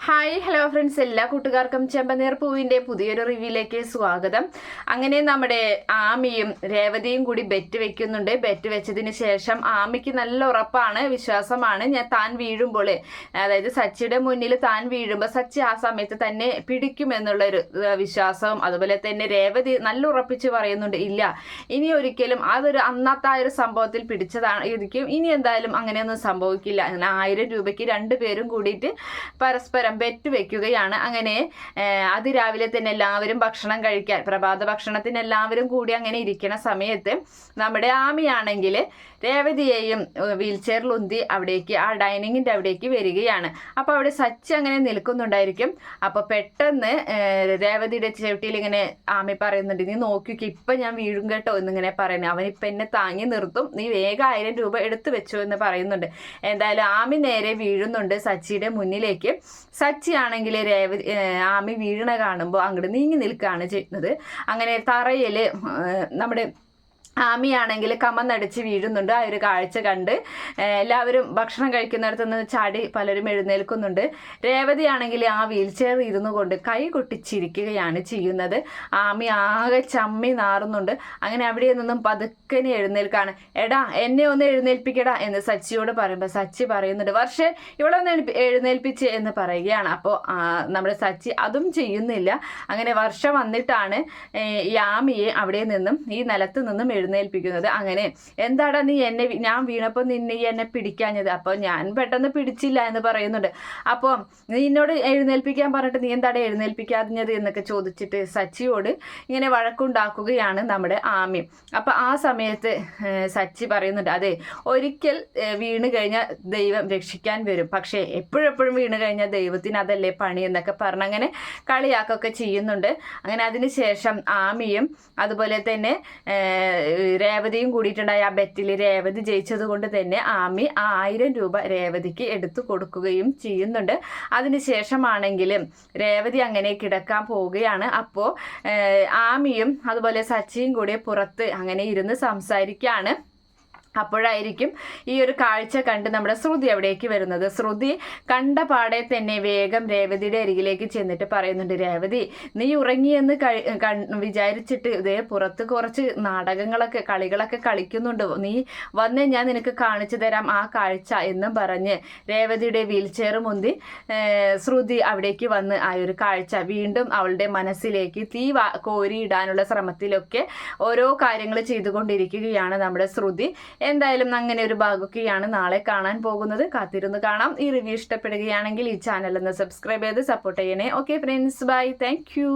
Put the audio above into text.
Hi hello friends, എല്ലാ കൂട്ടുകാർക്കും ചെമ്പനീർ പൂവിൻ്റെ പുതിയൊരു റിവ്യൂയിലേക്ക് സ്വാഗതം. അങ്ങനെ നമ്മുടെ ആമിയും രേവതിയും കൂടി ബെറ്റ് വെക്കുന്നുണ്ട്. ബെറ്റ് വെച്ചതിന് ശേഷം ആമിക്ക് നല്ല ഉറപ്പാണ്, വിശ്വാസമാണ്, താൻ വീഴുമ്പോൾ, അതായത് സച്ചിയുടെ മുന്നിൽ താൻ വീഴുമ്പോൾ സച്ചി ആ സമയത്ത് തന്നെ പിടിക്കുമെന്നുള്ളൊരു വിശ്വാസവും അതുപോലെ തന്നെ രേവതി നല്ല ഉറപ്പിച്ച് പറയുന്നുണ്ട്, ഇല്ല ഇനി ഒരിക്കലും അതൊരു അന്നത്തെ ആ ഒരു സംഭവത്തിൽ പിടിച്ചതാണ് ഇരിക്കും, ഇനി എന്തായാലും അങ്ങനെയൊന്നും സംഭവിക്കില്ല. അങ്ങനെ 1000 രൂപയ്ക്ക് രണ്ടുപേരും കൂടിയിട്ട് പരസ്പരം ബെറ്റ് വെക്കുകയാണ്. അങ്ങനെ അതിരാവിലെ തന്നെ എല്ലാവരും ഭക്ഷണം കഴിക്കാൻ, പ്രഭാത ഭക്ഷണത്തിന് എല്ലാവരും കൂടി അങ്ങനെ ഇരിക്കുന്ന സമയത്ത് നമ്മുടെ ആമിയാണെങ്കിൽ രേവതിയെയും വീൽ ചെയറിൽ ഉന്തി അവിടേക്ക്, ആ ഡൈനിങ്ങിൻ്റെ അവിടേക്ക് വരികയാണ്. അപ്പോൾ അവിടെ സച്ചി അങ്ങനെ നിൽക്കുന്നുണ്ടായിരിക്കും. അപ്പോൾ പെട്ടെന്ന് രേവതിയുടെ ചെവിട്ടിയിൽ ഇങ്ങനെ ആമി പറയുന്നുണ്ട്, നീ നോക്കിക്ക് ഇപ്പം ഞാൻ വീഴും കേട്ടോ എന്നിങ്ങനെ പറയുന്നത്. അവനിപ്പം എന്നെ താങ്ങി നിർത്തും, നീ വേഗം 1000 രൂപ എടുത്തു വെച്ചു എന്ന് പറയുന്നുണ്ട്. എന്തായാലും ആമി നേരെ വീഴുന്നുണ്ട് സച്ചിയുടെ മുന്നിലേക്ക്. സച്ചി ആണെങ്കിൽ ആമി വീഴണ കാണുമ്പോൾ അങ്ങോട്ട് നീങ്ങി നിൽക്കുകയാണ് ചെയ്യുന്നത്. അങ്ങനെ തറയിൽ നമ്മുടെ ആമിയാണെങ്കിൽ കമന്നടിച്ച് വീഴുന്നുണ്ട്. ആ ഒരു കാഴ്ച കണ്ട് എല്ലാവരും ഭക്ഷണം കഴിക്കുന്നിടത്ത് നിന്ന് ചാടി പലരും എഴുന്നേൽക്കുന്നുണ്ട്. രേവതി ആണെങ്കിൽ ആ വീൽ ചെയർ ഇരുന്നു കൊണ്ട് കൈ കൊട്ടിച്ചിരിക്കുകയാണ് ചെയ്യുന്നത്. ആമി ആകെ ചമ്മി നാറുന്നുണ്ട്. അങ്ങനെ അവിടെ നിന്നും പതുക്കനെ എഴുന്നേൽക്കാണ്. എടാ എന്നെ ഒന്ന് എഴുന്നേൽപ്പിക്കടാ എന്ന് സച്ചിയോട് പറയുമ്പോൾ സച്ചി പറയുന്നുണ്ട്, വർഷേ ഇവിടെ ഒന്ന് എഴുന്നേൽപ്പിച്ച് എന്ന് പറയുകയാണ്. അപ്പോൾ നമ്മുടെ സച്ചി അതും ചെയ്യുന്നില്ല. അങ്ങനെ വർഷം വന്നിട്ടാണ് ഈ ആമിയെ അവിടെ നിന്നും ഈ നിലത്ത് നിന്നും എഴുന്നേൽപ്പിക്കുന്നത്. അങ്ങനെ എന്താടാ നീ എന്നെ, ഞാൻ വീണപ്പോൾ നിന്നെ എന്നെ പിടിക്കാഞ്ഞത്? അപ്പോൾ ഞാൻ പെട്ടെന്ന് പിടിച്ചില്ല എന്ന് പറയുന്നുണ്ട്. അപ്പോൾ നീ എന്നോട് എഴുന്നേൽപ്പിക്കാൻ പറഞ്ഞിട്ട് നീ എന്താടാ എഴുന്നേൽപ്പിക്കാഞ്ഞത് എന്നൊക്കെ ചോദിച്ചിട്ട് സച്ചിയോട് ഇങ്ങനെ വഴക്കുണ്ടാക്കുകയാണ് നമ്മുടെ ആമി. അപ്പോൾ ആ സമയത്ത് സച്ചി പറയുന്നുണ്ട്, അതെ ഒരിക്കൽ വീണ് കഴിഞ്ഞാൽ ദൈവം രക്ഷിക്കാൻ വരും, പക്ഷേ എപ്പോഴെപ്പോഴും വീണ് കഴിഞ്ഞാൽ ദൈവത്തിന് അതല്ലേ പണി എന്നൊക്കെ പറഞ്ഞ് അങ്ങനെ കളിയാക്കൊക്കെ ചെയ്യുന്നുണ്ട്. അങ്ങനെ അതിന് ശേഷം ആമിയും അതുപോലെ തന്നെ രേവതിയും കൂടിയിട്ടുണ്ടായ ആ ബെറ്റിൽ രേവതി ജയിച്ചത് കൊണ്ട് തന്നെ ആമി ആ 1000 രൂപ രേവതിക്ക് എടുത്തു കൊടുക്കുകയും ചെയ്യുന്നുണ്ട്. അതിനുശേഷമാണെങ്കിലും രേവതി അങ്ങനെ കിടക്കാൻ പോവുകയാണ്. അപ്പോൾ ആമിയും അതുപോലെ സച്ചിയും കൂടി പുറത്ത് അങ്ങനെ ഇരുന്ന് സംസാരിക്കുകയാണ്. അപ്പോഴായിരിക്കും ഈ ഒരു കാഴ്ച കണ്ട് നമ്മുടെ ശ്രുതി അവിടേക്ക് വരുന്നത്. ശ്രുതി കണ്ട പാടെ തന്നെ വേഗം രേവതിയുടെ അരികിലേക്ക് ചെന്നിട്ട് പറയുന്നുണ്ട്, രേവതി നീ ഉറങ്ങിയെന്ന് വിചാരിച്ചിട്ട് ഇതേ പുറത്ത് കുറച്ച് നാടകങ്ങളൊക്കെ കളികളൊക്കെ കളിക്കുന്നുണ്ട്, നീ വന്നേ ഞാൻ നിനക്ക് കാണിച്ചു തരാം ആ കാഴ്ച എന്നും പറഞ്ഞ് രേവതിയുടെ വീൽ ചെയർ മുന്തി ശ്രുതി അവിടേക്ക് വന്ന് ആ ഒരു കാഴ്ച വീണ്ടും അവളുടെ മനസ്സിലേക്ക് തീ കോരിയിടാനുള്ള ശ്രമത്തിലൊക്കെ ഓരോ കാര്യങ്ങൾ ചെയ്തുകൊണ്ടിരിക്കുകയാണ് നമ്മുടെ ശ്രുതി. എന്തായാലും അങ്ങനെ ഒരു ഭാഗമൊക്കെയാണ് നാളെ കാണാൻ പോകുന്നത്. കാത്തിരുന്ന് കാണാം. ഈ റിവ്യൂ ഇഷ്ടപ്പെടുകയാണെങ്കിൽ ഈ ചാനൽ ഒന്ന് സബ്സ്ക്രൈബ് ചെയ്ത് സപ്പോർട്ട് ചെയ്യണേ. Okay friends, bye, thank U.